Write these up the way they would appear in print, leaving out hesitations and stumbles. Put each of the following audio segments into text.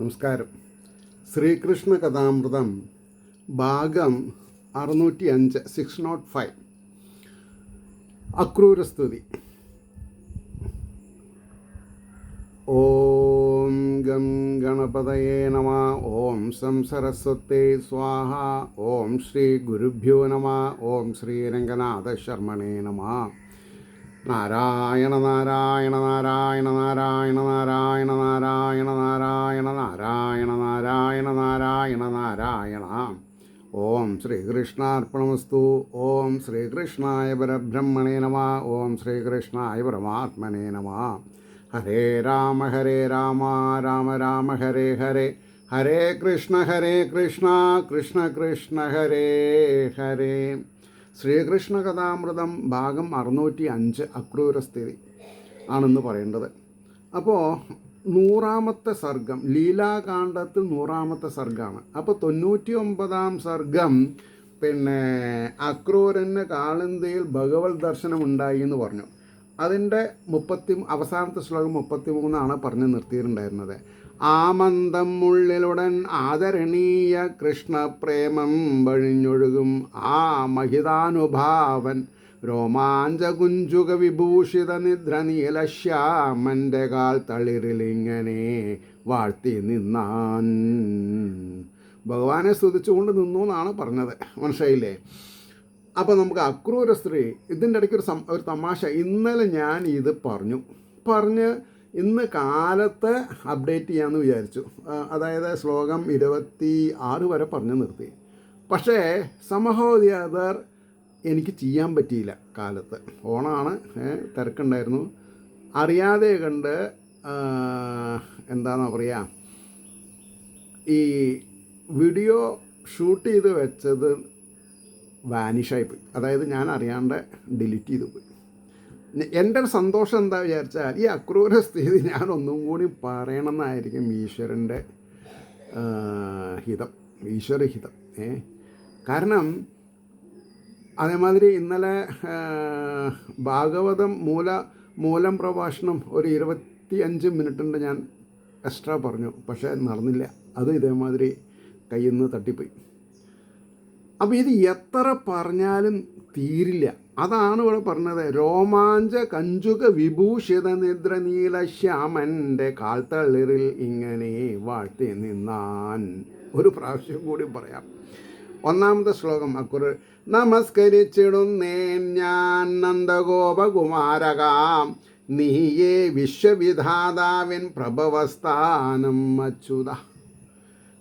നമസ്കാരം. ശ്രീകൃഷ്ണ കഥാമൃതം ഭാഗം 605 605 അക്രൂരസ്തുതി. ഓം ഗം ഗണപതയേ നമ. ഓം സം സരസ്വതേ സ്വാഹ. ഓം ശ്രീ ഗുരുഭ്യോ നമ. ഓം ശ്രീരംഗനാഥ ശർമ്മണേ നമ. നാരായണ നാരായണ നാരായണ നാരായണ നാരായണ നാരായണ നാരായണ നാരായണ നാരായണ നാരായണ നാരായണ. ഓം ശ്രീകൃഷ്ണാർപ്പണമസ്തു. ഓം ശ്രീകൃഷ്ണായ പരബ്രഹ്മണേ നമ. ഓം ശ്രീകൃഷ്ണായ പരമാത്മനേ നമ. ഹരേ രാമ രാമ രാമ ഹരേ ഹരേ, ഹരേ കൃഷ്ണ കൃഷ്ണ കൃഷ്ണ ഹരേ ഹരേ. ശ്രീകൃഷ്ണ കഥാമൃതം ഭാഗം 605 അക്രൂരസ്തുതി ആണെന്ന് പറയേണ്ടത്. അപ്പോൾ 100ാമത്തെ സർഗം, ലീലാകാണ്ഡത്തിൽ 100ാമത്തെ സർഗമാണ്. അപ്പോൾ 99ാം സർഗം അക്രൂരന് കാളിന്തിയിൽ ഭഗവത് ദർശനം ഉണ്ടായി എന്ന് പറഞ്ഞു. അതിൻ്റെ അവസാനത്തെ ശ്ലോകം 33 പറഞ്ഞു നിർത്തിയിട്ടുണ്ടായിരുന്നത്. ആമന്ദം ഉള്ളിലുടൻ ആദരണീയ കൃഷ്ണപ്രേമം വഴിഞ്ഞൊഴുകും ആ മഹിതാനുഭാവൻ രോമാഞ്ചകുഞ്ചുക വിഭൂഷിത നിദ്ര നീലശ്യാമൻ്റെ കാൽ തളിരിലിങ്ങനെ വാഴ്ത്തി നിന്നാൻ. ഭഗവാനെ സ്തുതിച്ചുകൊണ്ട് നിന്നു എന്നാണ് പറഞ്ഞത്. മനസ്സിലായില്ലേ? അപ്പോൾ നമുക്ക് അക്രൂര സ്ത്രീ, ഇതിൻ്റെ ഇടയ്ക്ക് ഒരു തമാശ. ഇന്നലെ ഞാൻ ഇത് പറഞ്ഞ് ഇന്ന് കാലത്ത് അപ്ഡേറ്റ് ചെയ്യാമെന്ന് വിചാരിച്ചു. അതായത് ശ്ലോകം 26 വരെ പറഞ്ഞു നിർത്തി. പക്ഷേ സമഹോദയർ എനിക്ക് ചെയ്യാൻ പറ്റിയില്ല. കാലത്ത് ഓണാണ്, തിരക്കുണ്ടായിരുന്നു. അറിയാതെ കണ്ട് എന്താണെന്ന് പറയുക, ഈ വീഡിയോ ഷൂട്ട് ചെയ്ത് വെച്ചത് വാനിഷായിപ്പോയി. അതായത് ഞാൻ അറിയാണ്ട് ഡിലീറ്റ് ചെയ്തു പോയി. എൻ്റെ ഒരു സന്തോഷം എന്താ വിചാരിച്ചാൽ, ഈ അക്രൂര സ്ഥിതി ഞാൻ ഒന്നും കൂടി പറയണമെന്നായിരിക്കും ഈശ്വരൻ്റെ ഈശ്വരഹിതം. കാരണം അതേമാതിരി ഇന്നലെ ഭാഗവതം മൂലം പ്രഭാഷണം ഒരു 25 മിനിറ്റുണ്ട് ഞാൻ എക്സ്ട്രാ പറഞ്ഞു. പക്ഷേ നടന്നില്ല. അത് ഇതേമാതിരി കയ്യിൽ നിന്ന് തട്ടിപ്പോയി. അപ്പോൾ ഇത് എത്ര പറഞ്ഞാലും തീരില്ല. അതാണ് ഇവിടെ പറഞ്ഞത്. രോമാഞ്ച കഞ്ചുക വിഭൂഷിത നിദ്ര നീലശ്യാമൻ്റെ കാൽത്തളിറിൽ ഇങ്ങനെ വാഴ്ത്തി നിന്നാൻ. ഒരു പ്രാവശ്യം കൂടി പറയാം. 1ാമത്തെ ശ്ലോകം അക്കുർ. നമസ്കരിച്ചിടുന്നേൻ ഞാൻ നന്ദഗോപകുമാരകാം നീയേ വിശ്വവിധാതാവിൻ പ്രഭവസ്ഥാനം അച്യുത.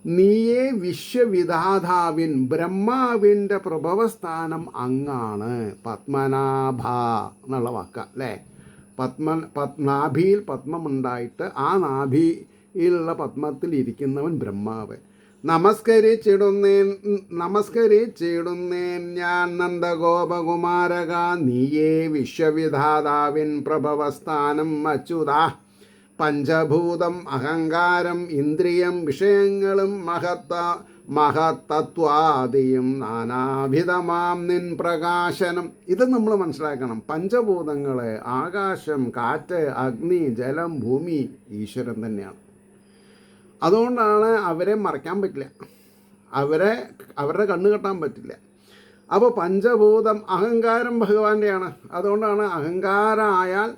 നീയേ വിശ്വവിധാതാവിൻ, ബ്രഹ്മാവിൻ്റെ പ്രഭവസ്ഥാനം അങ്ങാണ്. പത്മനാഭ എന്നുള്ള വാക്ക അല്ലേ? നാഭിയിൽ പത്മമുണ്ടായിട്ട് ആ നാഭിയിലുള്ള പത്മത്തിൽ ഇരിക്കുന്നവൻ ബ്രഹ്മാവ്. നമസ്കരിച്ചിടുന്നേൻ ഞാൻ നന്ദഗോപകുമാരക നീയേ വിശ്വവിധാതാവിൻ പ്രഭവസ്ഥാനം അച്യുത. പഞ്ചഭൂതം അഹങ്കാരം ഇന്ദ്രിയം വിഷയങ്ങളും മഹത്തത്വാദിയും നാനാവിധമാം നിൻ പ്രകാശനം. ഇത് നമ്മൾ മനസ്സിലാക്കണം. പഞ്ചഭൂതങ്ങൾ, ആകാശം, കാറ്റ്, അഗ്നി, ജലം, ഭൂമി ഈശ്വരൻ തന്നെയാണ്. അതുകൊണ്ടാണ് അവരെ മറയ്ക്കാൻ പറ്റില്ല, അവരുടെ കണ്ണ് കെട്ടാൻ പറ്റില്ല. അപ്പോൾ പഞ്ചഭൂതം, അഹങ്കാരം ഭഗവാന്റെയാണ്. അതുകൊണ്ടാണ് അഹങ്കാരമായാൽ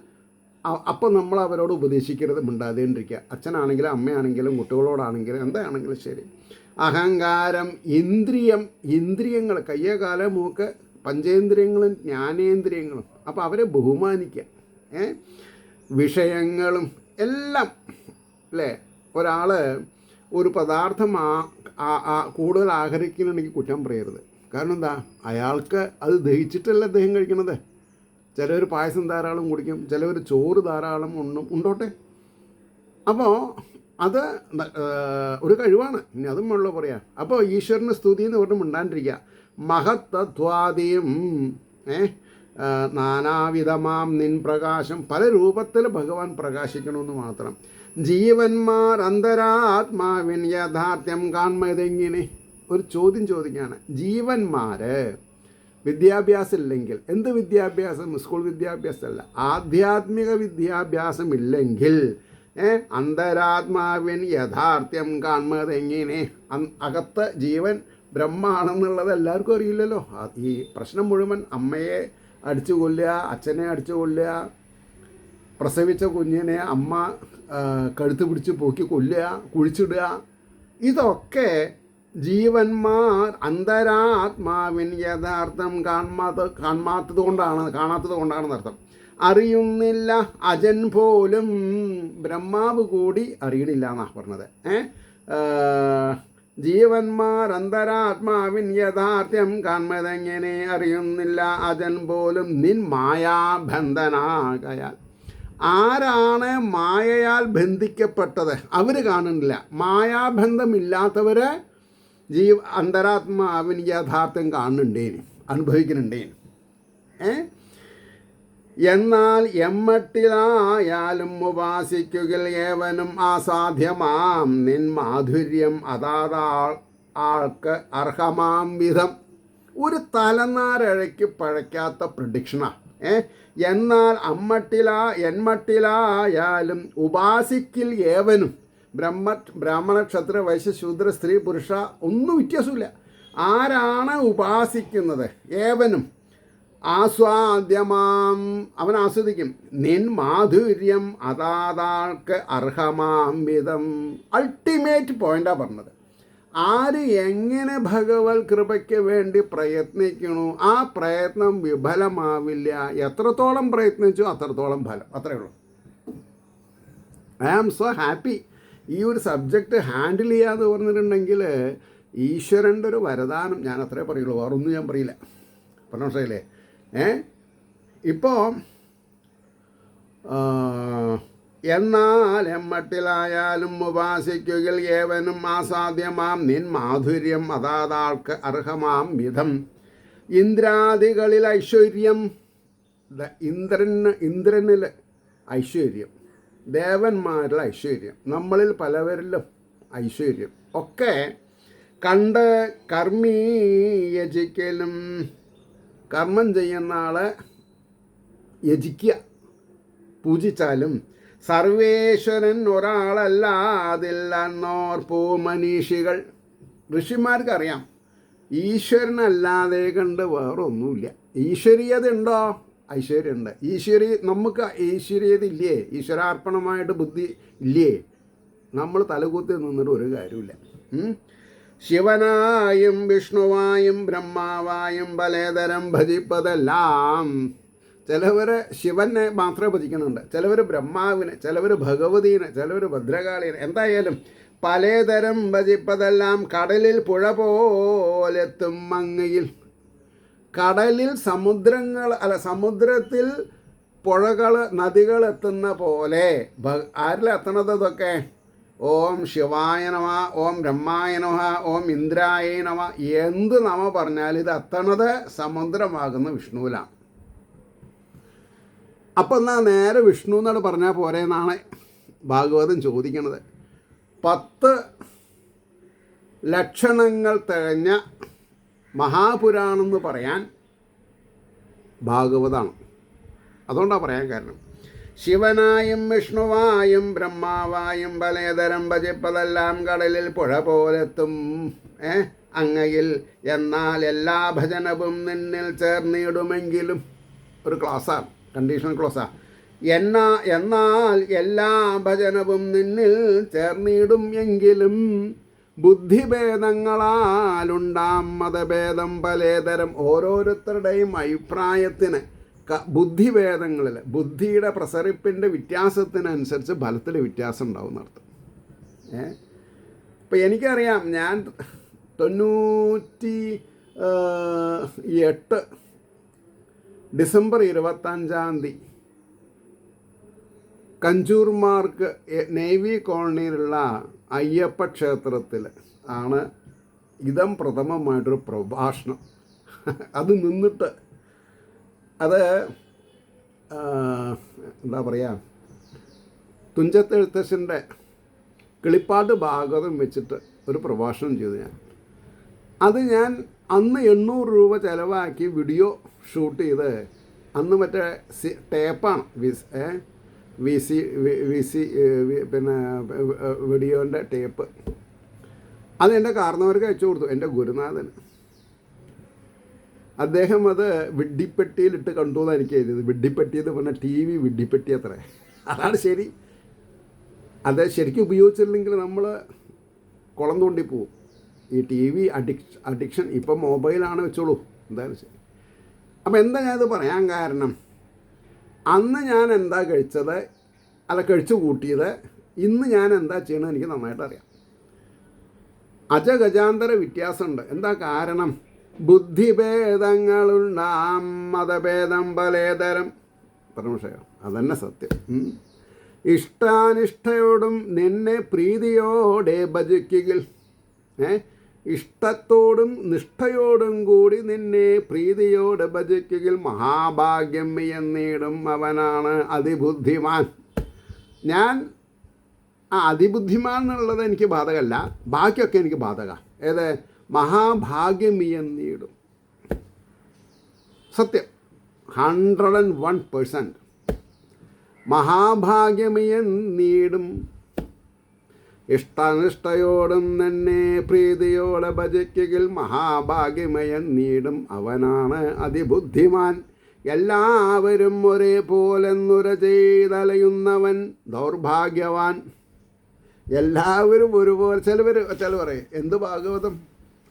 അപ്പം നമ്മൾ അവരോട് ഉപദേശിക്കരുത്, മിണ്ടാതേണ്ടിരിക്കുക. അച്ഛനാണെങ്കിലും അമ്മയാണെങ്കിലും കുട്ടികളോടാണെങ്കിലും എന്താണെങ്കിലും ശരി. അഹങ്കാരം, ഇന്ദ്രിയങ്ങൾ, കയ്യ കാല മൂക്ക്, പഞ്ചേന്ദ്രിയങ്ങളും ജ്ഞാനേന്ദ്രിയങ്ങളും. അപ്പോൾ അവരെ ബഹുമാനിക്കുക. വിഷയങ്ങളും എല്ലാം അല്ലേ? ഒരാൾ ഒരു പദാർത്ഥം കൂടുതൽ ആഗ്രഹിക്കുന്നുണ്ടെങ്കിൽ കുറ്റം പറയരുത്. കാരണം എന്താ? അയാൾക്ക് അത് ദഹിച്ചിട്ടല്ല അദ്ദേഹം കഴിക്കണത്. ചിലവർ പായസം ധാരാളം കുടിക്കും, ചിലവർ ചോറ് ധാരാളം ഉണ്ടോട്ടെ. അപ്പോൾ അത് ഒരു കഴിവാണ്. ഇനി അതും ഉള്ളു പറയാം. അപ്പോൾ ഈശ്വരന് സ്തുതി എന്ന് പറഞ്ഞ് മിണ്ടാണ്ടിരിക്കുക. മഹത്തത്വാദിയും നാനാവിധമാം നിൻ പ്രകാശം. പല രൂപത്തിൽ ഭഗവാൻ പ്രകാശിക്കണമെന്ന് മാത്രം. ജീവന്മാർ അന്തരാത്മാവിൻ യാഥാർത്ഥ്യം കാൺമതെങ്ങനെ? ഒരു ചോദ്യം ചോദിക്കുകയാണ്. ജീവന്മാർ വിദ്യാഭ്യാസം ഇല്ലെങ്കിൽ, എന്ത് വിദ്യാഭ്യാസം? സ്കൂൾ വിദ്യാഭ്യാസമല്ല, ആധ്യാത്മിക വിദ്യാഭ്യാസം ഇല്ലെങ്കിൽ അന്തരാത്മാവിൻ യഥാർത്ഥ്യം കാണുന്നതെങ്ങനെ? അകത്ത് ജീവൻ ബ്രഹ്മാണെന്നുള്ളത് എല്ലാവർക്കും അറിയില്ലല്ലോ. ഈ പ്രശ്നം മുഴുവൻ അമ്മയെ അടിച്ചു കൊല്ലുക, അച്ഛനെ അടിച്ചു കൊല്ലുക, പ്രസവിച്ച കുഞ്ഞിനെ അമ്മ കഴുത്ത് പിടിച്ച് പോക്കി കൊല്ലുക, കുഴിച്ചിടുക, ഇതൊക്കെ ജീവന്മാർ അന്തരാത്മാവിൻ യഥാർത്ഥം കാണാത്തത് കൊണ്ടാണെന്ന് അർത്ഥം. അറിയുന്നില്ല അജൻ പോലും, ബ്രഹ്മാവ് കൂടി അറിയണില്ല എന്നാണ് പറഞ്ഞത്. ജീവന്മാർ അന്തരാത്മാവിൻ യഥാർത്ഥ്യം കാണുന്നതെങ്ങനെ? അറിയുന്നില്ല അജൻ പോലും നിൻ മായാബന്ധനാകയാൽ. ആരാണ് മായയാൽ ബന്ധിക്കപ്പെട്ടത്? അവർ കാണുന്നില്ല. മായാബന്ധമില്ലാത്തവർ അന്തരാത്മാവിൻ യഥാർത്ഥം കാണുന്നുണ്ടേന്, അനുഭവിക്കുന്നുണ്ടേന്. എന്നാൽ എമ്മട്ടിലായാലും ഉപാസിക്കുകിൽ ഏവനും അസാധ്യമാം നിൻ മാധുര്യം ആൾക്ക് അർഹമാം വിധം. ഒരു തലനാരഴയ്ക്ക് പഴയ്ക്കാത്ത പ്രഡിക്ഷനാണ്. എന്നാൽ എന്മട്ടിലായാലും ഉപാസിക്കിൽ ഏവനും, ബ്രാഹ്മണ ക്ഷത്ര വൈശ്യ ശൂദ്ര സ്ത്രീ പുരുഷ ഒന്നും വ്യത്യാസമില്ല. ആരാണ് ഉപാസിക്കുന്നത്? ഏവനും ആസ്വാദ്യമാം, അവൻ ആസ്വദിക്കും. നിൻ മാധുര്യം അതാൾക്ക് അർഹമാം വിധം. അൾട്ടിമേറ്റ് പോയിൻ്റാണ് പറഞ്ഞത്. ആര് എങ്ങനെ ഭഗവത് കൃപയ്ക്ക് വേണ്ടി പ്രയത്നിക്കണു, ആ പ്രയത്നം വിഫലമാവില്ല. എത്രത്തോളം പ്രയത്നിച്ചു അത്രത്തോളം ഫലം. അത്രയേ ഉള്ളൂ. I am so happy. ഈ ഒരു സബ്ജക്റ്റ് ഹാൻഡിൽ ചെയ്യാന്ന് പറഞ്ഞിട്ടുണ്ടെങ്കിൽ ഈശ്വരൻ്റെ ഒരു വരദാനം. ഞാൻ അത്രേ പറയുള്ളൂ, വേറൊന്നും ഞാൻ പറയില്ല. മനസ്സിലായില്ലേ? ഇപ്പോൾ എന്നാൽ എമ്മട്ടിലായാലും ഉപാസിക്കുകിൽ ഏവനും അസാധ്യമാം നിൻ മാധുര്യം അതാൾക്ക് അർഹമാം വിധം. ഇന്ദ്രാദികളിൽ ഐശ്വര്യം, ഇന്ദ്രനിൽ ഐശ്വര്യം, ദേവന്മാരിൽ ഐശ്വര്യം, നമ്മളിൽ പലവരിലും ഐശ്വര്യം ഒക്കെ കണ്ട് കർമ്മീ യജിക്കലും, കർമ്മം ചെയ്യുന്ന ആളെ യജിക്കുക, പൂജിച്ചാലും സർവേശ്വരൻ ഒരാളല്ലാതില്ലെന്നോർപ്പൂ മനീഷികൾ. ഋഷിമാർക്കറിയാം ഈശ്വരനല്ലാതെ കണ്ട് വേറൊന്നുമില്ല. ഈശ്വരീയത ഉണ്ടോ? ഐശ്വര്യമുണ്ട്. നമുക്ക് ഈശ്വരീയത ഇല്ലേ? ഈശ്വരാർപ്പണമായിട്ട് ബുദ്ധി ഇല്ലേ? നമ്മൾ തലകുത്തി നിന്നിട്ട് ഒരു കാര്യമില്ല. ശിവനായും വിഷ്ണുവായും ബ്രഹ്മാവായും പലതരം ഭജിപ്പതെല്ലാം. ചിലവർ ശിവനെ മാത്രമേ ഭജിക്കുന്നുണ്ട്, ചിലവർ ബ്രഹ്മാവിനെ, ചിലവർ ഭഗവതീനെ, ചിലവർ ഭദ്രകാളിനെ. എന്തായാലും പലതരം ഭജിപ്പതെല്ലാം കടലിൽ പുഴ പോലെത്തും മങ്ങയിൽ. കടലിൽ സമുദ്രത്തിൽ പുഴകൾ നദികൾ എത്തുന്ന പോലെ ആരിലെത്തണത് ഇതൊക്കെ? ഓം ശിവായ നമ, ഓം ബ്രഹ്മായ നമ, ഓം ഇന്ദ്രായ നമ, എന്ത് നമ പറഞ്ഞാൽ ഇത് എത്തണത് സമുദ്രമാകുന്ന വിഷ്ണുവിലാണ്. അപ്പം എന്നാൽ നേരെ വിഷ്ണു എന്നാണ് പറഞ്ഞാൽ പോരെ എന്നാണ് ഭാഗവതം ചോദിക്കണത്. 10 ലക്ഷണങ്ങൾ തികഞ്ഞ മഹാപുരാണം എന്ന് പറയാൻ ഭാഗവതാണ്. അതുകൊണ്ടാണ് പറയാൻ കാരണം. ശിവനായും വിഷ്ണുവായും ബ്രഹ്മാവായും പലതരം ഭജിപ്പതെല്ലാം കടലിൽ പുഴ പോലെത്തും അങ്ങയിൽ. എന്നാൽ എല്ലാ ഭജനവും നിന്നിൽ ചേർന്നിടുമെങ്കിലും, ഒരു ക്ലോസാണ്, കണ്ടീഷണൽ ക്ലോസാണ്. എന്നാൽ എല്ലാ ഭജനവും നിന്നിൽ ചേർന്നിടും എങ്കിലും ബുദ്ധിഭേദങ്ങളാലുണ്ടാം മതഭേദം പലതരം. ഓരോരുത്തരുടെയും അഭിപ്രായത്തിന് ബുദ്ധിഭേദങ്ങളിൽ, ബുദ്ധിയുടെ പ്രസരിപ്പിൻ്റെ വ്യത്യാസത്തിനനുസരിച്ച് ഫലത്തിൽ വ്യത്യാസം ഉണ്ടാവും എന്നർത്ഥം. ഇപ്പം എനിക്കറിയാം, ഞാൻ 98 ഡിസംബർ 25 കഞ്ചൂർമാർക്ക് നേവി കോളനിയിലുള്ള അയ്യപ്പ ക്ഷേത്രത്തിൽ ആണ് ഇതം പ്രഥമമായിട്ടൊരു പ്രഭാഷണം. അത് നിന്നിട്ട് അത് എന്താ പറയുക, തുഞ്ചത്തെഴുത്തച്ഛൻ്റെ കിളിപ്പാട്ട് ഭാഗവതം വെച്ചിട്ട് ഒരു പ്രഭാഷണം ചെയ്തു ഞാൻ. അത് ഞാൻ അന്ന് 800 രൂപ ചിലവാക്കി വീഡിയോ ഷൂട്ട് ചെയ്ത്, അന്ന് മറ്റേ ടേപ്പാണ് പിന്നെ വീഡിയോൻ്റെ ടേപ്പ്. അത് എൻ്റെ കാരണവർക്ക് അയച്ചു കൊടുത്തു, എൻ്റെ ഗുരുനാഥന്. അദ്ദേഹം അത് വിഡ്ഢിപ്പെട്ടിയിലിട്ട് കണ്ടു എന്നാണ് എനിക്ക് എഴുതിയത്. വിഡ്ഢിപ്പെട്ടി എന്ന് പറഞ്ഞാൽ TV വിഡ്ഢിപ്പെട്ടി അത്രേ. അതാണ് ശരി. അത് ശരിക്കും ഉപയോഗിച്ചില്ലെങ്കിൽ നമ്മൾ കുളം തോണ്ടി പോവും. ഈ TV അഡിക്ഷൻ ഇപ്പം മൊബൈലാണ്, വെച്ചോളൂ, എന്തായാലും ശരി. അപ്പം എന്താ ഞാനത് പറയാൻ കാരണം, അന്ന് ഞാൻ എന്താ കഴിച്ചത്, അല്ല കഴിച്ചു കൂട്ടിയത്, ഇന്ന് ഞാൻ എന്താ ചെയ്യണമെന്ന് എനിക്ക് നന്നായിട്ട് അറിയാം. അജഗജാന്തര വ്യത്യാസമുണ്ട്. എന്താ കാരണം? ബുദ്ധിഭേദങ്ങളുണ്ടാം, മതഭേദം പലേതരം. പരമശയോ അതന്നെ സത്യം. ഇഷ്ടാനിഷ്ടയോടും നിന്നെ പ്രീതിയോടെ ഭജിക്കുകിൽ, ഇഷ്ടത്തോടും നിഷ്ഠയോടും കൂടി നിന്നെ പ്രീതിയോടെ ഭജിക്കുകിൽ മഹാഭാഗ്യം എന്നീടും അവനാണ് അതിബുദ്ധിമാൻ. ഞാൻ അതിബുദ്ധിമാൻ എന്നുള്ളത് എനിക്ക് ബാധകമല്ല, ബാക്കിയൊക്കെ എനിക്ക് ബാധക. ഏത്? മഹാഭാഗ്യം എന്നീടും. സത്യം, 101%. മഹാഭാഗ്യമീടും ഇഷ്ടാനിഷ്ടയോടും തന്നെ പ്രീതിയോടെ ഭജിക്കുകിൽ മഹാഭാഗ്യമയന്നീടും അവനാണ് അതിബുദ്ധിമാൻ. എല്ലാവരും ഒരേപോലെ നുര ചെയ്തലയുന്നവൻ ദൗർഭാഗ്യവാൻ. എല്ലാവരും ഒരുപോലെ. ചില പറയും എന്ത് ഭാഗവതം,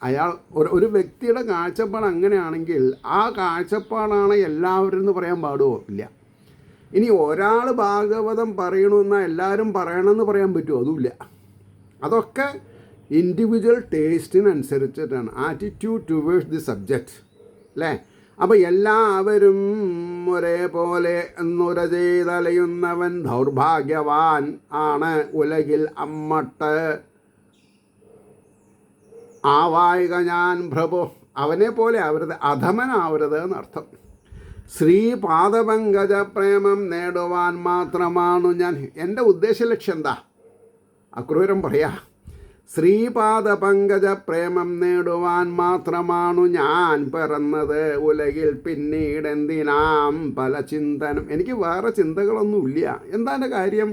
അയാൾ ഒരു വ്യക്തിയുടെ കാഴ്ചപ്പാട് അങ്ങനെയാണെങ്കിൽ ആ കാഴ്ചപ്പാടാണ് എല്ലാവരും എന്ന് പറയാൻ പാടുമോ? ഇല്ല. ഇനി ഒരാൾ ഭാഗവതം പറയണമെന്നാൽ എല്ലാവരും പറയണമെന്ന് പറയാൻ പറ്റുമോ? അതുമില്ല. അതൊക്കെ ഇൻഡിവിജ്വൽ ടേസ്റ്റിനനുസരിച്ചിട്ടാണ്, ആറ്റിറ്റ്യൂഡ് ടുവേഴ്സ് ദി സബ്ജക്റ്റ്, അല്ലേ? അപ്പോൾ എല്ലാവരും ഒരേപോലെ നുര ചെയ്തലയുന്നവൻ ദൗർഭാഗ്യവാൻ ആണ് ഉലകിൽ അമ്മട്ട്. ആവായിക ഞാൻ പ്രഭു, അവനെ പോലെ ആവരുത്, അധമനാവരുത് എന്നർത്ഥം. ശ്രീപാദപങ്കജ പ്രേമം നേടുവാൻ മാത്രമാണു ഞാൻ. എൻ്റെ ഉദ്ദേശലക്ഷ്യം എന്താ? അക്രൂരം പറയാ, ശ്രീപാദപങ്കജ പ്രേമം നേടുവാൻ മാത്രമാണു ഞാൻ പിറന്നത് ഉലകിൽ, പിന്നീട് എന്തിനാം പല ചിന്തനം. എനിക്ക് വേറെ ചിന്തകളൊന്നുമില്ല. എന്താ എൻ്റെ കാര്യം?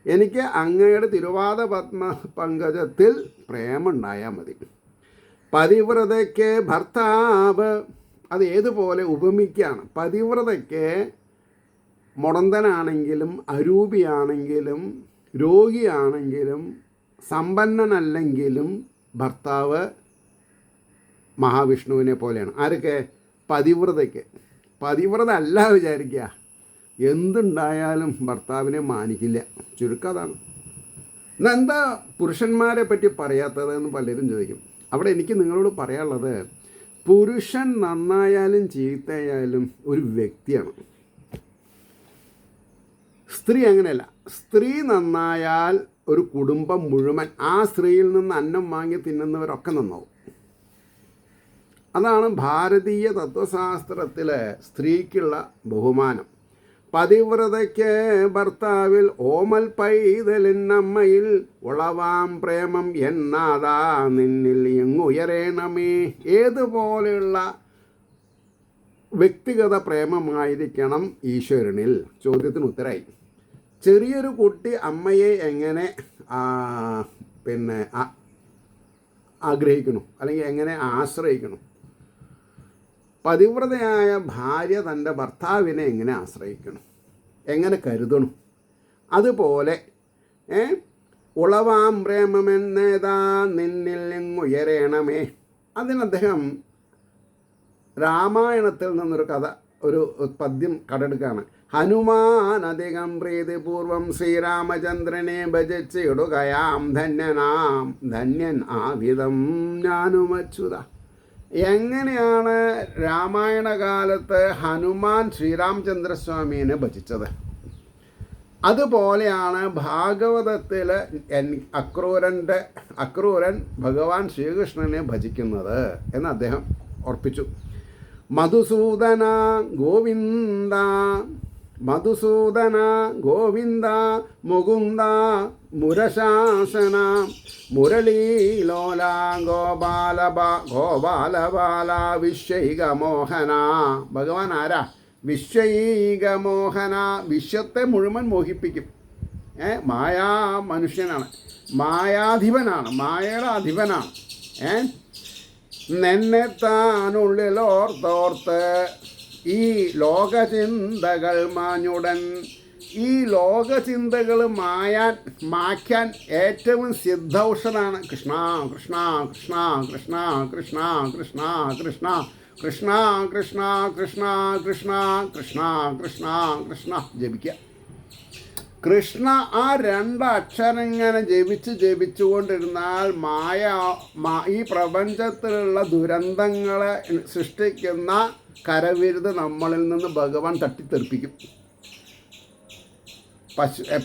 എനിക്ക് അങ്ങയുടെ തിരുവാദ പത്മ പങ്കജത്തിൽ പ്രേമുണ്ടായാൽ മതി. പതിവ്രതയ്ക്ക് ഭർത്താവ്, അത് ഏതുപോലെ ഉപമിക്കുകയാണ്. പതിവ്രതയ്ക്ക് മുടന്തനാണെങ്കിലും അരൂപിയാണെങ്കിലും രോഗിയാണെങ്കിലും സമ്പന്നനല്ലെങ്കിലും ഭർത്താവ് മഹാവിഷ്ണുവിനെ പോലെയാണ്. ആരൊക്കെ? പതിവ്രതയ്ക്ക്. പതിവ്രത അല്ല വിചാരിക്കുക, എന്തുണ്ടായാലും ഭർത്താവിനെ മാനിക്കില്ല. ചുരുക്കം അതാണ്. എന്നാൽ എന്താ പുരുഷന്മാരെ പറ്റി പറയാത്തതെന്ന് പലരും ചോദിക്കും. അവിടെ എനിക്ക് നിങ്ങളോട് പറയാനുള്ളത്, പുരുഷൻ നന്നായാലും ചീത്തയായാലും ഒരു വ്യക്തിയാണ്. സ്ത്രീ അങ്ങനെയല്ല. സ്ത്രീ നന്നായാൽ ഒരു കുടുംബം മുഴുവൻ, ആ സ്ത്രീയിൽ നിന്ന് അന്നം വാങ്ങി തിന്നുന്നവരൊക്കെ നന്നാവും. അതാണ് ഭാരതീയ തത്വശാസ്ത്രത്തിലെ സ്ത്രീക്കുള്ള ബഹുമാനം. പതിവ്രതയ്ക്ക് ഭർത്താവിൽ ഓമൽ പൈതലിനമ്മയിൽ ഉളവാം പ്രേമം എന്നാതാ നിന്നിൽ എങ്ങുയരേണമേ. ഏതുപോലെയുള്ള വ്യക്തിഗത പ്രേമമായിരിക്കണം ഈശ്വരനിൽ? ചോദ്യത്തിന് ഉത്തരമായി. ചെറിയൊരു കുട്ടി അമ്മയെ എങ്ങനെ ആഗ്രഹിക്കണം, അല്ലെങ്കിൽ എങ്ങനെ ആശ്രയിക്കണം? പതിവ്രതയായ ഭാര്യ തൻ്റെ ഭർത്താവിനെ എങ്ങനെ ആശ്രയിക്കണം, എങ്ങനെ കരുതണം? അതുപോലെ ഉളവാം പ്രേമമെന്നേതാ നിന്നിൽ എങ്ങുയരേണമേ. അതിനദ്ദേഹം രാമായണത്തിൽ നിന്നൊരു കഥ, ഒരു പദ്യം കടമെടുക്കുകയാണ്. ഹനുമാൻ അധികം പ്രീതിപൂർവം ശ്രീരാമചന്ദ്രനെ ഭജിച്ചിടുകയാം ധന്യൻ ആവിധം ഞാനുമച്യുത. എങ്ങനെയാണ് രാമായണ കാലത്ത് ഹനുമാൻ ശ്രീരാമചന്ദ്രസ്വാമിയെ ഭജിച്ചത്? അതുപോലെയാണ് ഭാഗവതത്തിൽ അക്രൂരൻ ഭഗവാൻ ശ്രീകൃഷ്ണനെ ഭജിക്കുന്നത് എന്ന് അദ്ദേഹം ഓർപ്പിച്ചു. മധുസൂദന ഗോവിന്ദ, മധുസൂദന ഗോവിന്ദ, മുകുന്ദ മുരശാസന, മുരളീലോല ഗോപാല ബാല വിശ്വൈക മോഹന. ഭഗവാൻ ആരാ? വിശ്വൈകമോഹന, വിശ്വത്തെ മുഴുവൻ മോഹിപ്പിക്കും. മായാ മനുഷ്യനാണ്, മായാധിപനാണ്, മായയുടെ അധിപനാണ്. നിന്നെ താനുള്ളിലോർത്തോർത്ത് ഈ ലോകചിന്തകൾ മാഞ്ഞുടൻ. ഈ ലോകചിന്തകൾ മായ്ക്കാൻ ഏറ്റവും സിദ്ധൌഷധാണ് കൃഷ്ണ കൃഷ്ണ കൃഷ്ണ കൃഷ്ണ കൃഷ്ണ കൃഷ്ണ കൃഷ്ണ കൃഷ്ണ കൃഷ്ണ കൃഷ്ണ കൃഷ്ണ കൃഷ്ണ കൃഷ്ണ കൃഷ്ണ ജപിക്കുക. കൃഷ്ണ ആ രണ്ടക്ഷരങ്ങനെ ജപിച്ചുകൊണ്ടിരുന്നാൽ ഈ പ്രപഞ്ചത്തിലുള്ള ദുരന്തങ്ങളെ സൃഷ്ടിക്കുന്ന കരവിരുത് നമ്മളിൽ നിന്ന് ഭഗവാൻ തട്ടിത്തെറിപ്പിക്കും.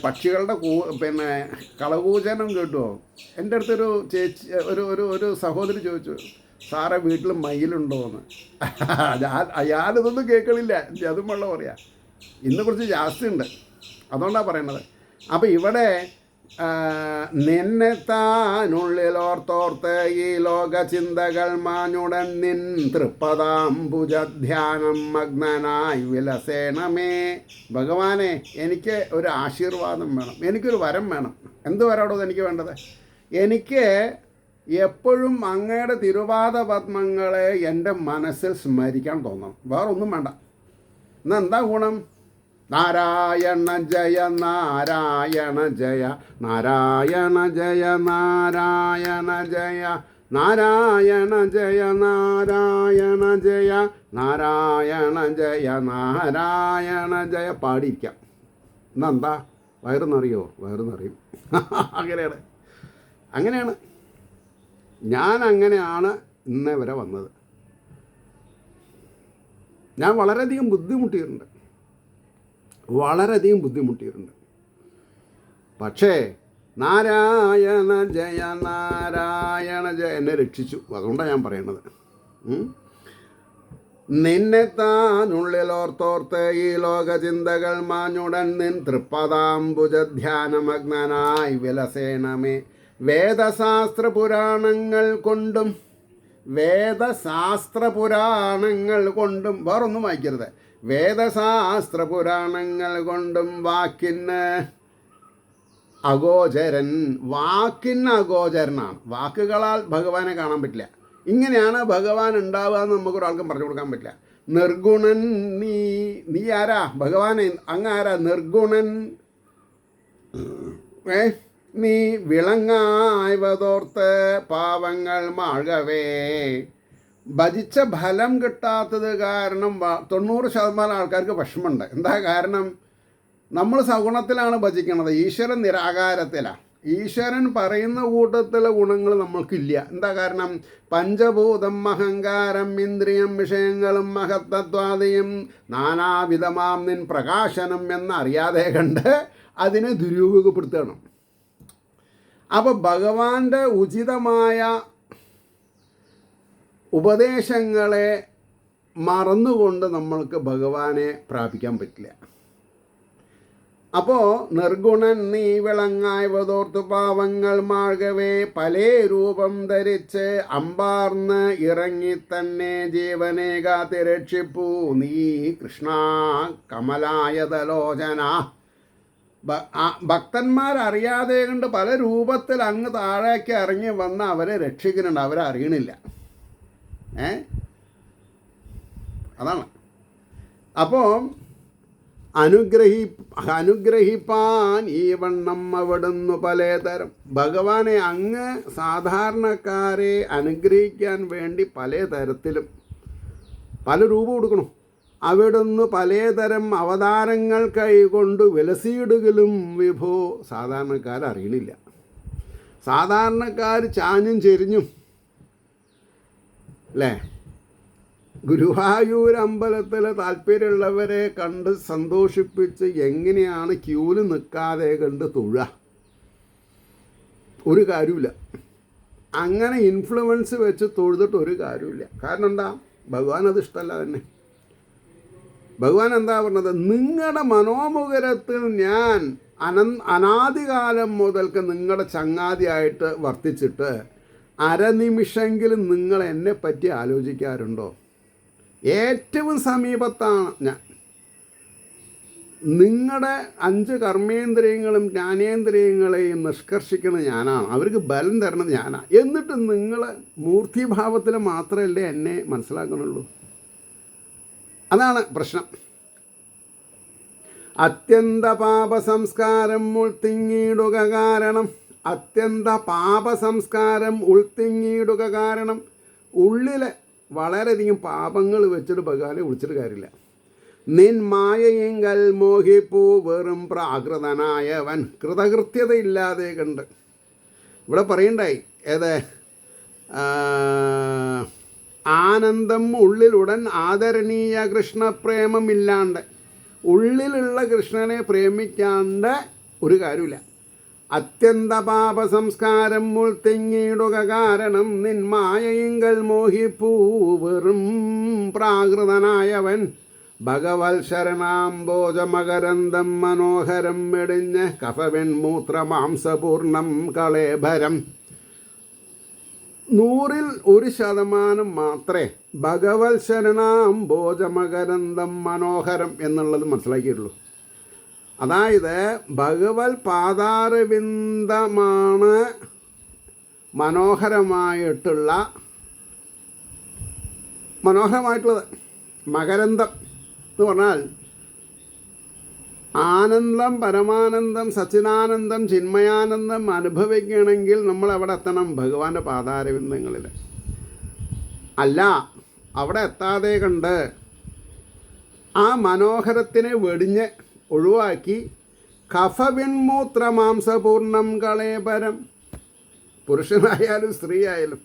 പക്ഷികളുടെ കളകൂചനം കേട്ടുമോ? എൻ്റെ അടുത്തൊരു ചേച്ചി ഒരു സഹോദരി ചോദിച്ചു, സാറെ വീട്ടിൽ മയിലുണ്ടോ എന്ന്. ഞാനിതൊന്നും കേൾക്കണില്ല, അതും വെള്ളം പറയാം. ഇന്ന് കുറച്ച് ജാസ്തി ഉണ്ട്, അതുകൊണ്ടാണ് പറയണത്. അപ്പോൾ ഇവിടെ നിന്നെ താനുള്ളിലോർത്തോർത്ത് ഈ ലോകചിന്തകൾ മാഞ്ഞുടൻ നിൻ തൃപ്പദാംബുജധ്യാനം മഗ്നനായി വിലസേണമേ. ഭഗവാനെ, എനിക്ക് ഒരു ആശീർവാദം വേണം, എനിക്കൊരു വരം വേണം. എന്ത് വരാടോ എനിക്ക് വേണ്ടത്? എനിക്ക് എപ്പോഴും അങ്ങയുടെ തിരുവാദ പത്മങ്ങളെ എൻ്റെ മനസ്സിൽ സ്മരിക്കാൻ തോന്നണം, വേറൊന്നും വേണ്ട. എന്നാൽ എന്താ ഗുണം? നാരായണ ജയ നാരായണ ജയ നാരായണ ജയ നാരായണ ജയ നാരായണ ജയ നാരായണ ജയ നാരായണ ജയ നാരായണ ജയ പാടിയിരിക്കാം. എന്നെന്താ വയറുന്നറിയോ? വയറുന്നറിയും. അങ്ങനെയാണ് ഞാൻ അങ്ങനെയാണ് ഇന്നേ വരെ വന്നത്. ഞാൻ വളരെയധികം ബുദ്ധിമുട്ടിയിട്ടുണ്ട്, പക്ഷേ നാരായണ ജയ നാരായണ ജയ എന്നെ രക്ഷിച്ചു. അതുകൊണ്ടാണ് ഞാൻ പറയണത്. നിന്നെ താനുള്ളിലോർത്തോർത്ത് ഈ ലോകചിന്തകൾ മാഞ്ഞുടൻ നിൻ തൃപ്പദാംബുജധ്യാനമഗ്നനായി വിലസേണമേ. വേദശാസ്ത്ര പുരാണങ്ങൾ കൊണ്ടും വേറൊന്നും വായിക്കരുത്. വേദശാസ്ത്ര പുരാണങ്ങൾ കൊണ്ടും വാക്കിന് അഗോചരനാണ്. വാക്കുകളാൽ ഭഗവാനെ കാണാൻ പറ്റില്ല. ഇങ്ങനെയാണ് ഭഗവാൻ ഉണ്ടാവുക എന്ന് നമുക്കൊരാൾക്കും പറഞ്ഞു കൊടുക്കാൻ പറ്റില്ല. നിർഗുണൻ നീ ആരാ? ഭഗവാനെ അങ്ങ് ആരാ? നിർഗുണൻ. നീ വിളങ്ങായവതോർത്ത് പാവങ്ങൾ മാഴവേ. ഭജിച്ച ഫലം കിട്ടാത്തത് കാരണം 90% ആൾക്കാർക്ക് വിഷമമുണ്ട്. എന്താ കാരണം? നമ്മൾ സഗുണത്തിലാണ് ഭജിക്കുന്നത്, ഈശ്വരൻ നിരാകാരത്തിലാണ്. ഈശ്വരൻ പറയുന്ന കൂട്ടത്തിലെ ഗുണങ്ങൾ നമ്മൾക്കില്ല. എന്താ കാരണം? പഞ്ചഭൂതം അഹങ്കാരം ഇന്ദ്രിയം വിഷയങ്ങളും മഹത്തത്വാദിയും നാനാവിധമാം നിൻ പ്രകാശനം എന്നറിയാതെ കണ്ട് അതിനെ ദുരുപയോഗപ്പെടുത്തണം. അപ്പോൾ ഭഗവാന്റെ ഉചിതമായ ഉപദേശങ്ങളെ മറന്നുകൊണ്ട് നമ്മൾക്ക് ഭഗവാനെ പ്രാപിക്കാൻ പറ്റില്ല. അപ്പോൾ നിർഗുണൻ നീ വിളങ്ങായവതോർത്തു പാവങ്ങൾ മാർഗവേ പലേ രൂപം ധരിച്ച് അമ്പാർന്ന് ഇറങ്ങി തന്നെ ജീവനെ കാത്തി രക്ഷിപ്പൂ നീ കൃഷ്ണ കമലായതലോചന. ഭക്തന്മാരറിയാതെ കൊണ്ട് പല രൂപത്തിൽ അങ്ങ് താഴേക്ക് ഇറങ്ങി വന്ന് അവരെ രക്ഷിക്കുന്നുണ്ട്, അവരെ അറിയണില്ല. അതാണ്. അപ്പോൾ അനുഗ്രഹിപ്പാൻ ഈ വണ്ണം അവിടുന്ന് പലതരം. ഭഗവാനെ അങ്ങ് സാധാരണക്കാരെ അനുഗ്രഹിക്കാൻ വേണ്ടി പല തരത്തിലും പല രൂപം കൊടുക്കണം. അവിടുന്ന് പലതരം അവതാരങ്ങൾ കൈകൊണ്ട് വിലസിയിടുകയും വിഭോ സാധാരണക്കാരറിയണില്ല. സാധാരണക്കാർ ചാഞ്ഞും ചെരിഞ്ഞും അല്ലേ? ഗുരുവായൂർ അമ്പലത്തിൽ താല്പര്യമുള്ളവരെ കണ്ട് സന്തോഷിപ്പിച്ച് എങ്ങനെയാണ് ക്യൂവിൽ നിൽക്കാതെ കണ്ട് തൊഴുക? ഒരു കാര്യമില്ല. അങ്ങനെ ഇൻഫ്ലുവൻസ് വെച്ച് തൊഴുതിട്ട് ഒരു കാര്യമില്ല. കാരണം എന്താ? ഭഗവാൻ അത് ഇഷ്ടമല്ല തന്നെ. ഭഗവാൻ എന്താ പറഞ്ഞത്? നിങ്ങളുടെ മനോമുഖരത്തിൽ ഞാൻ അനാദികാലം മുതൽക്ക് നിങ്ങളുടെ ചങ്ങാതിയായിട്ട് വർത്തിച്ചിട്ട് അരനിമിഷമെങ്കിലും നിങ്ങൾ എന്നെ പറ്റി ആലോചിക്കാറുണ്ടോ? ഏറ്റവും സമീപത്താണ് ഞാൻ. നിങ്ങളുടെ 5 കർമ്മേന്ദ്രിയങ്ങളും ജ്ഞാനേന്ദ്രിയങ്ങളെയും നിഷ്കർഷിക്കുന്നത് ഞാനാണ്, അവർക്ക് ബലം തരണത് ഞാനാണ്. എന്നിട്ട് നിങ്ങൾ മൂർത്തിഭാവത്തിൽ മാത്രമല്ലേ എന്നെ മനസ്സിലാക്കണുള്ളൂ. അതാണ് പ്രശ്നം. അത്യന്ത പാപസംസ്കാരം ഉൾത്തിങ്ങിയിടുക കാരണം, അത്യന്ത പാപസംസ്കാരം ഉൾത്തിങ്ങിയിടുക കാരണം, ഉള്ളിൽ വളരെയധികം പാപങ്ങൾ വെച്ചിട്ട് ഭഗവാനെ വിളിച്ചിട്ട് കാര്യമില്ല. നിൻ മായയെങ്കൽ മോഹിപ്പൂ വെറും പ്രാകൃതനായവൻ, കൃതകൃത്യതയില്ലാതെ കണ്ട്. ഇവിടെ പറയണ്ടായി ഏത് ആനന്ദം ഉള്ളിലുടൻ ആദരണീയ കൃഷ്ണപ്രേമമില്ലാണ്ട്, ഉള്ളിലുള്ള കൃഷ്ണനെ പ്രേമിക്കാണ്ട് ഒരു കാര്യമില്ല. അത്യന്ത പാപ സംസ്കാരം മുൾത്തിങ്ങിയിടുക കാരണം, നിൻ മായയെങ്കൽ മോഹിപ്പൂ വെറും പ്രാകൃതനായവൻ, ഭഗവത് ശരണാംബോജമകരന്തം മനോഹരം മെടിഞ്ഞ് കഫവെൺ മൂത്രമാംസപൂർണം കളേഭരം. 100% മാത്രമേ ഭഗവത് ശരണാംബോജമകരന്തം മനോഹരം എന്നുള്ളത് മനസ്സിലാക്കിയിട്ടുള്ളൂ. അതായത് ഭഗവത് പാദാരവിന്ദമാണ് മനോഹരമായിട്ടുള്ളത്. മകരന്തം എന്ന് പറഞ്ഞാൽ ആനന്ദം, പരമാനന്ദം, സച്ചിദാനന്ദം, ചിന്മയാനന്ദം അനുഭവിക്കണമെങ്കിൽ നമ്മൾ എവിടെ എത്തണം? ഭഗവാന്റെ പാദാരവിന്ദങ്ങളിൽ. അല്ല, അവിടെ എത്താതെ കണ്ട് ആ മനോഹരത്തിനെ വെടിഞ്ഞ് ഒഴിവാക്കി കഫവിൺമൂത്ര മാംസപൂർണം കളേപരം. പുരുഷനായാലും സ്ത്രീ ആയാലും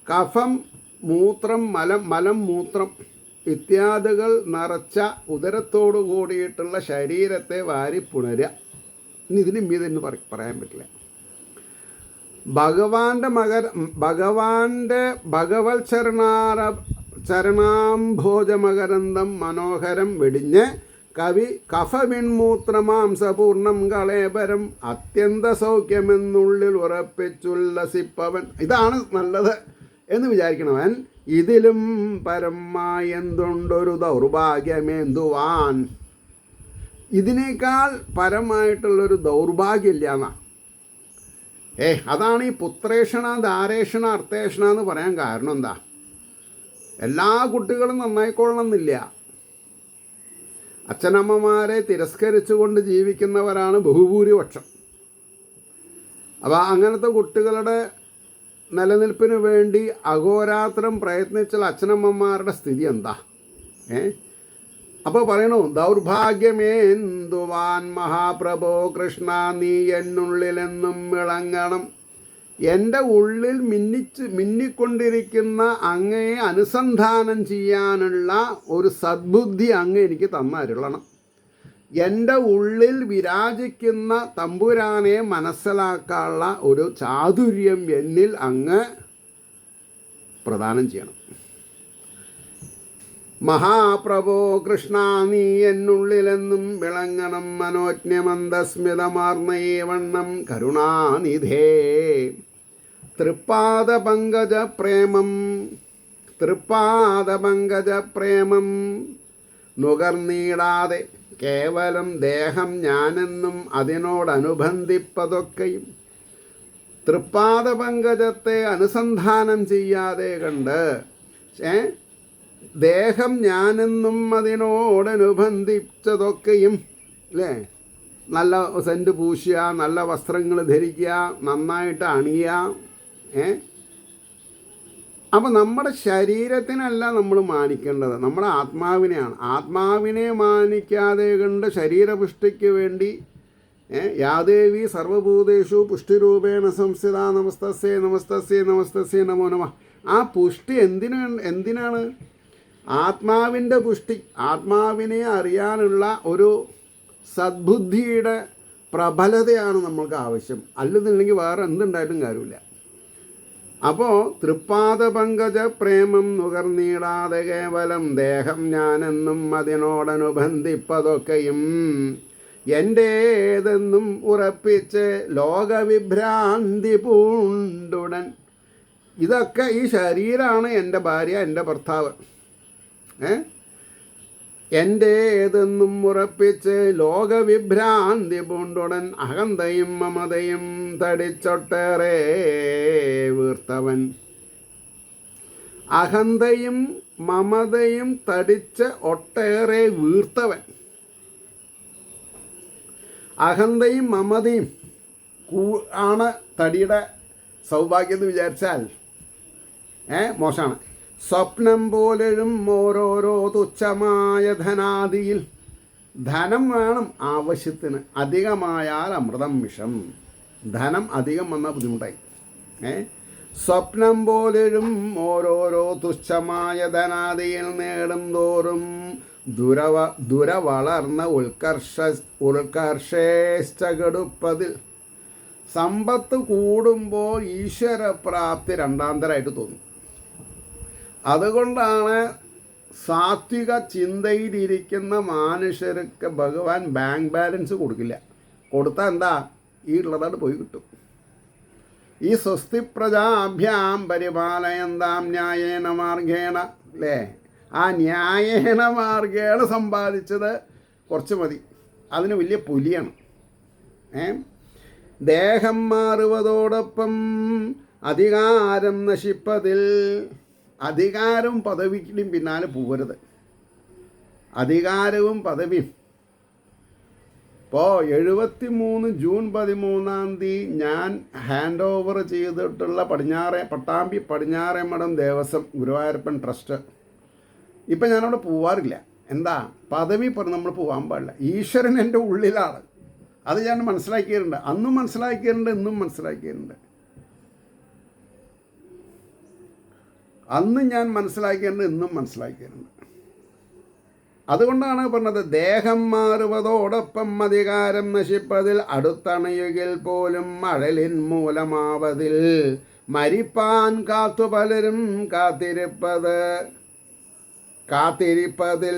കഫം, മൂത്രം, മലം, മൂത്രം ഇത്യാദികൾ നിറച്ച ഉദരത്തോടു കൂടിയിട്ടുള്ള ശരീരത്തെ വാരി പുണരുക. ഇനി ഇതിന് മീതെന്ന് പറയാൻ പറ്റില്ല. ഭഗവാന്റെ ഭഗവത് ചരണാംഭോജമകരന്തം മനോഹരം വെടിഞ്ഞ് കഫവിൺമൂത്രമാംസപൂർണം കളേപരം അത്യന്ത സൗഖ്യമെന്നുള്ളിൽ ഉറപ്പിച്ചുല്ലസിപ്പവൻ. ഇതാണ് നല്ലത് എന്ന് വിചാരിക്കണവൻ ഇതിലും പരമായെന്തുണ്ടൊരു ദൗർഭാഗ്യമേന്തുവാൻ. ഇതിനേക്കാൾ പരമായിട്ടുള്ളൊരു ദൗർഭാഗ്യമില്ല എന്നാണ്. അതാണ് ഈ പുത്രേഷണ, ധാരേഷണ, അർത്ഥേഷണ എന്ന് പറയാൻ കാരണം എന്താ? എല്ലാ കുട്ടികളും നന്നായിക്കൊള്ളണമെന്നില്ല. അച്ഛനമ്മമാരെ തിരസ്കരിച്ചുകൊണ്ട് ജീവിക്കുന്നവരാണ് ബഹുഭൂരിപക്ഷം. അപ്പോൾ അങ്ങനത്തെ കുട്ടികളുടെ നിലനിൽപ്പിന് വേണ്ടി അഹോരാത്രം പ്രയത്നിച്ചുള്ള അച്ഛനമ്മമാരുടെ സ്ഥിതി എന്താ? അപ്പോൾ പറയണു, ദൗർഭാഗ്യമേന്തുവാൻ മഹാപ്രഭോ കൃഷ്ണ, നീ എന്നുള്ളിലെന്നും വിളങ്ങണം. എൻ്റെ ഉള്ളിൽ മിന്നിക്കൊണ്ടിരിക്കുന്ന അങ്ങയെ അനുസന്ധാനം ചെയ്യാനുള്ള ഒരു സദ്ബുദ്ധി അങ്ങ് എനിക്ക് തന്നരുളണം. എൻ്റെ ഉള്ളിൽ വിരാജിക്കുന്ന തമ്പുരാനെ മനസ്സിലാക്കാനുള്ള ഒരു ചാതുര്യം എന്നിൽ അങ്ങ് പ്രദാനം ചെയ്യണം. മഹാപ്രഭോ കൃഷ്ണ, നീ എന്നുള്ളിലെന്നും വിളങ്ങണം. മനോജ്ഞമന്ദസ്മിതമാർന്നയേവണ്ണം കരുണാനിധേ. തൃപ്പാദപങ്കജപ്രേമം നുകർന്നീടാതെ കേവലം ദേഹം ഞാനെന്നും അതിനോടനുബന്ധിപ്പതൊക്കെയും. തൃപ്പാദപങ്കജത്തെ അനുസന്ധാനം ചെയ്യാതെ കണ്ട് ദേഹം ഞാനെന്നും അതിനോടനുബന്ധിച്ചതൊക്കെയും, അല്ലേ? നല്ല സെൻറ്റ് പൂശുക, നല്ല വസ്ത്രങ്ങൾ ധരിക്കുക, നന്നായിട്ട് അണിയുക. അപ്പോൾ നമ്മുടെ ശരീരത്തിനല്ല നമ്മൾ മാനിക്കേണ്ടത്, നമ്മുടെ ആത്മാവിനെയാണ്. ആത്മാവിനെ മാനിക്കാതെ കണ്ട് ശരീരപുഷ്ടിക്ക് വേണ്ടി യാദേവി സർവഭൂതേഷു പുഷ്ടിരൂപേണ സംസ്ഥിത നമസ്തസ്യേ നമസ്തസ്യേ നമസ്തസ്യേ നമോ നമഃ. ആ പുഷ്ടി എന്തിനാണ്? ആത്മാവിൻ്റെ പുഷ്ടി, ആത്മാവിനെ അറിയാനുള്ള ഒരു സദ്ബുദ്ധിയുടെ പ്രബലതയാണ് നമ്മൾക്ക് ആവശ്യം. അല്ലെന്നുണ്ടെങ്കിൽ വേറെ എന്തുണ്ടായിട്ടും കാര്യമില്ല. അപ്പോൾ തൃപ്പാദപങ്കജ പ്രേമം നുകർന്നീടാതെ കേവലം ദേഹം ഞാനെന്നും അതിനോടനുബന്ധിപ്പതൊക്കെയും എൻ്റേതെന്നും ഉറപ്പിച്ച് ലോകവിഭ്രാന്തി പൂണ്ടുടൻ. ഇതൊക്കെ ഈ ശരീരമാണ് എൻ്റെ ഭാര്യ, എൻ്റെ ഭർത്താവ്. എൻ്റെ ഏതെന്നും ഉറപ്പിച്ച് ലോകവിഭ്രാന്തി പൂണ്ടുടൻ അഹന്തയും മമതയും തടിച്ചൊട്ടേറെ വീർത്തവൻ. അഹന്തയും മമതയും തടിച്ച് ഒട്ടേറെ വീർത്തവൻ. അഹന്തയും മമതയും ആണ് തടിയുടെ സൗഭാഗ്യം എന്ന് വിചാരിച്ചാൽ മോശമാണ്. സ്വപ്നം പോലെയും ഓരോരോ തുച്ഛമായ ധനാദിയിൽ ധനം വേണം ആവശ്യത്തിന്. അധികമായാൽ അമൃതം വിഷം. ധനം അധികം വന്നാൽ ബുദ്ധിമുട്ടായി. സ്വപ്നം പോലെയും ഓരോരോ തുച്ഛമായ ധനാദിയിൽ നേടും തോറും ദുരവളർന്ന ഉത്കർഷേഷ്ടകടുപ്പതിൽ സമ്പത്ത് കൂടുമ്പോൾ ഈശ്വരപ്രാപ്തി രണ്ടാന്തരമായിട്ട് തോന്നും. അതുകൊണ്ടാണ് സാത്വിക ചിന്തയിലിരിക്കുന്ന മനുഷ്യർക്ക് ഭഗവാൻ ബാങ്ക് ബാലൻസ് കൊടുക്കില്ല. കൊടുത്താൽ എന്താ, ഈ ഉള്ളതായിട്ട് പോയി കിട്ടും. ഈ സ്വസ്തി പ്രജാഭ്യാം പരിപാലയന്താം ന്യായേന മാർഗേണ അല്ലേ, ആ ന്യായേന മാർഗേണ സമ്പാദിച്ചത് കുറച്ച് മതി, അതിന് വലിയ പുലിയാണ്. ദേഹം മാറുവതോടൊപ്പം അധികാരം നശിപ്പതിൽ. അധികാരവും പദവിക്കും പിന്നാലെ പോകരുത്. അധികാരവും പദവിയും. ഇപ്പോൾ 73 ജൂൺ 13 ഞാൻ ഹാൻഡ് ഓവർ ചെയ്തിട്ടുള്ള പട്ടാമ്പി പടിഞ്ഞാറേമഠം ദേവസ്വം ഗുരുവായൂരപ്പൻ ട്രസ്റ്റ്. ഇപ്പം ഞാനവിടെ പോവാറില്ല. എന്താ, പദവി പറഞ്ഞ് നമ്മൾ പോകാൻ പാടില്ല. ഈശ്വരൻ എൻ്റെ ഉള്ളിലാണ്. അത് ഞാൻ മനസ്സിലാക്കിയിട്ടുണ്ട്. അന്നും മനസ്സിലാക്കിയിട്ടുണ്ട്, ഇന്നും മനസ്സിലാക്കിയിട്ടുണ്ട്. അന്ന് ഞാൻ മനസ്സിലാക്കിയിട്ടുണ്ട്, ഇന്നും മനസ്സിലാക്കിയിട്ടുണ്ട്. അതുകൊണ്ടാണ് പറഞ്ഞത്, ദേഹം മാറുവതോടൊപ്പം അധികാരം നശിപ്പതിൽ അടുത്തണയുകിൽ പോലും മഴലിൻ മൂലമാവതിൽ മരിപ്പാൻ കാത്തു പലരും കാത്തിരിപ്പതിൽ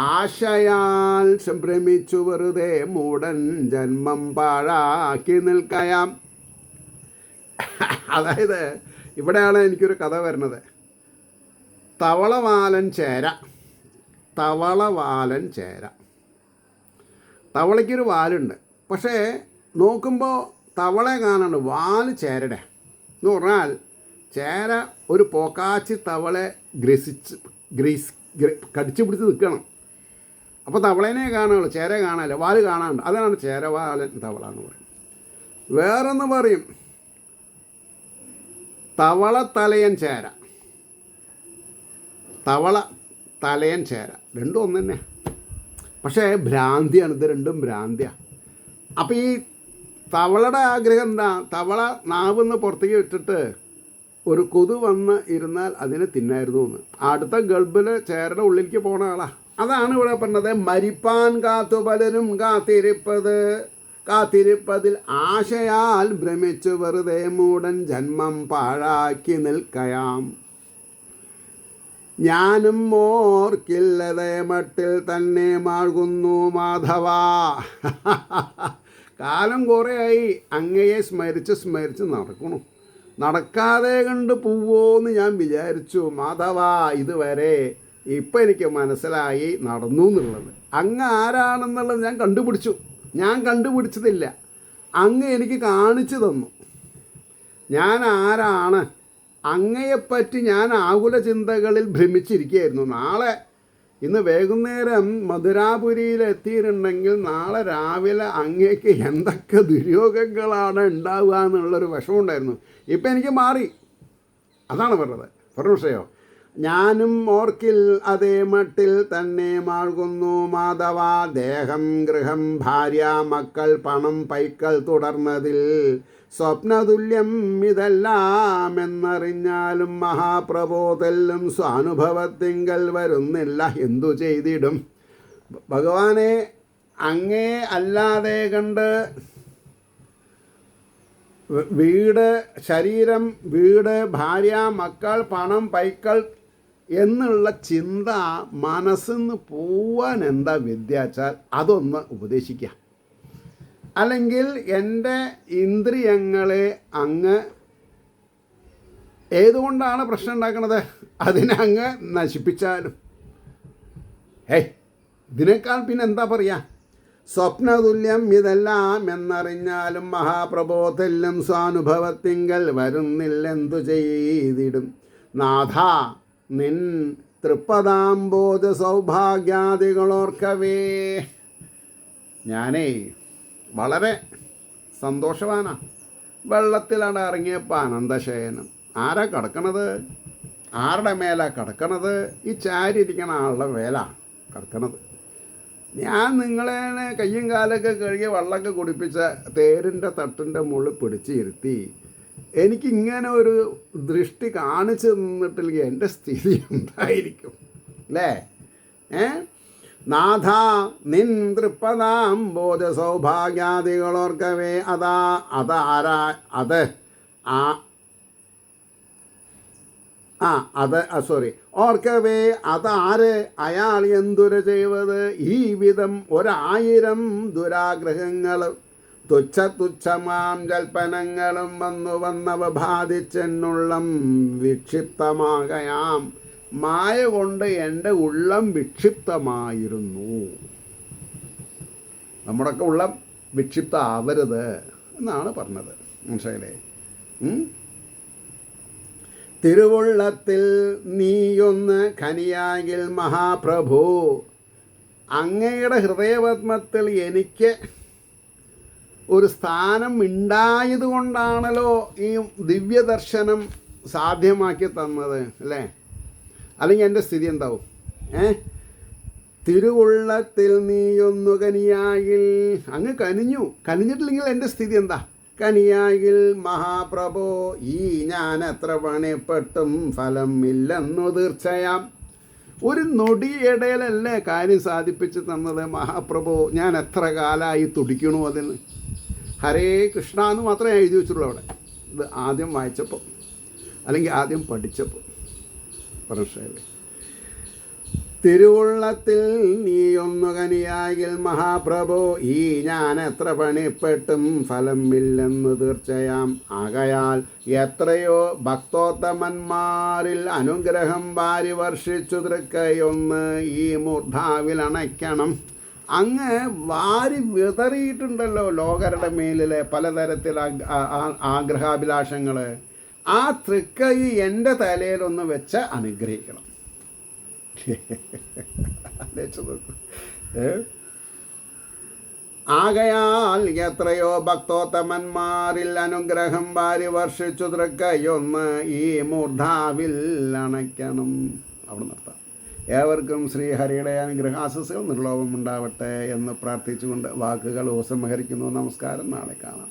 ആശയാൽ സംഭ്രമിച്ചു വെറുതെ മൂടൻ ജന്മം പാഴാക്കി നിൽക്കയാം. അതായത് ഇവിടെയാണ് എനിക്കൊരു കഥ വരുന്നത്. തവളവാലൻ ചേര. തവളയ്ക്കൊരു വാലുണ്ട്. പക്ഷേ നോക്കുമ്പോൾ തവളയെ കാണാണ്ട്, വാല് ചേരയുടെ എന്ന് പറഞ്ഞാൽ ചേര ഒരു പോക്കാച്ചി തവളെ കടിച്ചു പിടിച്ച് നിൽക്കണം. അപ്പോൾ തവളേനെ കാണുള്ളൂ, ചേര കാണാമല്ലോ, വാല് കാണാണ്ട്. അതാണ് ചേരവാലൻ തവള എന്ന് പറയും. വേറൊന്ന് പറയും തവള തലയൻ ചേര. രണ്ടും ഒന്ന് തന്നെ, പക്ഷേ ഭ്രാന്തിയാണ്. ഇത് രണ്ടും ഭ്രാന്തിയാണ്. അപ്പോൾ ഈ തവളയുടെ ആഗ്രഹം എന്താ, തവള നാവിന്ന് പുറത്തേക്ക് വിട്ടിട്ട് ഒരു കൊതു വന്ന് ഇരുന്നാൽ അതിനെ തിന്നായിരുന്നു എന്ന്. അടുത്ത ഗൾബിൽ ചേരയുടെ ഉള്ളിലേക്ക് പോണ ആളാണ്. അതാണ് ഇവിടെ പറഞ്ഞത്, മരിപ്പാൻ കാത്തു പലരും കാത്തിരിപ്പതിൽ ആശയാൽ ഭ്രമിച്ചു വെറുതെ മൂടൻ ജന്മം പാഴാക്കി നിൽക്കയാം. ഞാനും ഓർക്കില്ലതേ മട്ടിൽ തന്നെ മാഴുകുന്നു മാധവ. കാലം കുറേയായി അങ്ങയെ സ്മരിച്ച് നടക്കണു. നടക്കാതെ കണ്ട് പോവോന്ന് ഞാൻ വിചാരിച്ചു മാധവ ഇതുവരെ. ഇപ്പം എനിക്ക് മനസ്സിലായി നടന്നു എന്നുള്ളത്. അങ്ങ് ആരാണെന്നുള്ളത് ഞാൻ കണ്ടുപിടിച്ചതില്ല, അങ്ങ് എനിക്ക് കാണിച്ചു തന്നു. ഞാൻ ആരാണ്, അങ്ങയെപ്പറ്റി ഞാൻ ആകുല ചിന്തകളിൽ ഭ്രമിച്ചിരിക്കുകയായിരുന്നു. ഇന്ന് വൈകുന്നേരം മധുരാപുരിയിൽ എത്തിയിട്ടുണ്ടെങ്കിൽ നാളെ രാവിലെ അങ്ങേക്ക് എന്തൊക്കെ ദുര്യോഗങ്ങളാണ് ഉണ്ടാവുക എന്നുള്ളൊരു വിഷമമുണ്ടായിരുന്നു. ഇപ്പം എനിക്ക് മാറി. അതാണ് പറഞ്ഞത്. പറഞ്ഞ വിഷയോ, ഞാനും ഓർക്കിൽ അതേ മട്ടിൽ തന്നെ മാഴുകുന്നു മാധവ. ദേഹം, ഗൃഹം, ഭാര്യ, മക്കൾ, പണം, പൈക്കൾ തുടർന്നതിൽ സ്വപ്നതുല്യം ഇതെല്ലാം എന്നറിഞ്ഞാലും മഹാപ്രബോധെല്ലും സ്വാനുഭവത്തിങ്കൽ വരുന്നില്ല. എന്തു ചെയ്തിടും ഭഗവാനെ, അങ്ങേ അല്ലാതെ കണ്ട് ശരീരം, വീട്, ഭാര്യ, മക്കൾ, പണം, പൈക്കൾ എന്നുള്ള ചിന്ത മനസ്സിന്ന് പോവാൻ എന്താ വിദ്യാച്ചാൽ അതൊന്ന് ഉപദേശിക്കുക. അല്ലെങ്കിൽ എൻ്റെ ഇന്ദ്രിയങ്ങളെ അങ്ങ് ഏതുകൊണ്ടാണ് പ്രശ്നം ഉണ്ടാക്കുന്നത് അതിനെ അങ്ങ് നശിപ്പിച്ചാലും. ഇതിനേക്കാൾ പിന്നെ എന്താ പറയുക? സ്വപ്നതുല്യം ഇതെല്ലാം എന്നറിഞ്ഞാലും മഹാപ്രബോധെല്ലും സ്വാനുഭവത്തിങ്കൽ വരുന്നില്ലെന്തു ചെയ്തിടും. നാഥ നിൻ തൃപ്പദാംബോധ സൗഭാഗ്യാദികളോർക്കവേ. ഞാനേ വളരെ സന്തോഷവാനാണ്. വെള്ളത്തിലാണ് ഇറങ്ങിയപ്പോൾ ആനന്ദശയനം. ആരാ കിടക്കണത്? ആരുടെ മേലാ കിടക്കണത്? ഈ ചാരിയിരിക്കണ ആളുടെ മേലാ കിടക്കണത്. ഞാൻ നിങ്ങളെ കയ്യും കാലൊക്കെ കഴുകി വെള്ളമൊക്കെ കുടിപ്പിച്ച തേരിൻ്റെ തട്ടിൻ്റെ മുകളിൽ പിടിച്ചിരുത്തി എനിക്കിങ്ങനെ ഒരു ദൃഷ്ടി കാണിച്ചു തന്നിട്ടില്ലെങ്കിൽ എൻ്റെ സ്ഥിതി എന്തായിരിക്കും അല്ലേ? നാഥ നിൻ തൃപ്പദാം ബോധ സൗഭാഗ്യാദികളോർക്കവേ. ഓർക്കവേ അതാര് അയാൾ എന്തുര ചെയ്വത്? ഈ വിധം 1000 ദുരാഗ്രഹങ്ങൾ തുച്ഛമാം ജൽപ്പനങ്ങളും വന്നവ ബാധിച്ചെന്നുള്ളം വിക്ഷിപ്തമാകയാം. മായ കൊണ്ട് എൻ്റെ ഉള്ളം വിക്ഷിപ്തമായിരുന്നു. നമ്മുടെയൊക്കെ ഉള്ളം വിക്ഷിപ്തമാവരുത് എന്നാണ് പറഞ്ഞത്. മനസ്സിലായില്ലേ? തിരുവുള്ളത്തിൽ നീയൊന്ന് ഖനിയാകിൽ മഹാപ്രഭു, അങ്ങയുടെ ഹൃദയപത്മത്തിൽ എനിക്ക് ഒരു സ്ഥാനം ഉണ്ടായതുകൊണ്ടാണല്ലോ ഈ ദിവ്യദർശനം സാധ്യമാക്കി തന്നത് അല്ലേ? അല്ലെങ്കിൽ എൻ്റെ സ്ഥിതി എന്താവും? തിരുവുള്ളത്തിൽ നീയൊന്നു കനിയാകിൽ, അങ്ങ് കനിഞ്ഞിട്ടില്ലെങ്കിൽ എൻ്റെ സ്ഥിതി എന്താ? കനിയാകിൽ മഹാപ്രഭോ, ഈ ഞാൻ എത്ര പണിപ്പെട്ടും ഫലം ഇല്ലെന്നു തീർച്ചയാം. ഒരു നൊടിയിടയിലല്ലേ കാര്യം സാധിപ്പിച്ച് തന്നത് മഹാപ്രഭു. ഞാൻ എത്ര കാലമായി തുടിക്കണു അതിന്. ഹരേ കൃഷ്ണ എന്ന് മാത്രമേ എഴുതി വെച്ചുള്ളൂ അവിടെ. ഇത് ആദ്യം വായിച്ചപ്പോൾ അല്ലെങ്കിൽ ആദ്യം പഠിച്ചപ്പോൾ. മനസ്സിലായില്ലേ? തിരുവുള്ളത്തിൽ നീയൊന്നു കനിയാകിൽ മഹാപ്രഭു, ഈ ഞാൻ എത്ര പണിപ്പെട്ടും ഫലം ഇല്ലെന്ന് തീർച്ചയാം. ആകയാൽ എത്രയോ ഭക്തോത്തമന്മാരിൽ അനുഗ്രഹം വാരി വർഷിച്ചു തൃക്കയൊന്ന് ഈ മൂർധാവിൽ അണയ്ക്കണം. അങ്ങ് വാരി വിതറിയിട്ടുണ്ടല്ലോ ലോകരുടെ മേലിലെ പലതരത്തിൽ ആഗ്രഹാഭിലാഷങ്ങൾ. ആ തൃക്കൈ എൻ്റെ തലയിലൊന്ന് വെച്ച് അനുഗ്രഹിക്കണം. ആകയാൽ എത്രയോ ഭക്തോത്തമന്മാരിൽ അനുഗ്രഹം വാരി വർഷിച്ചു തൃക്കയൊന്ന് ഈ മൂർധാവിൽ അണയ്ക്കണം. അവിടെ നിർത്താം. ഏവർക്കും ശ്രീഹരിയുടെ അനുഗ്രഹാശസ്സുകൾ നിർലോഭമുണ്ടാവട്ടെ എന്ന് പ്രാർത്ഥിച്ചുകൊണ്ട് വാക്കുകൾ ഉപസംഹരിക്കുന്നു. നമസ്കാരം. നാളെ കാണാം.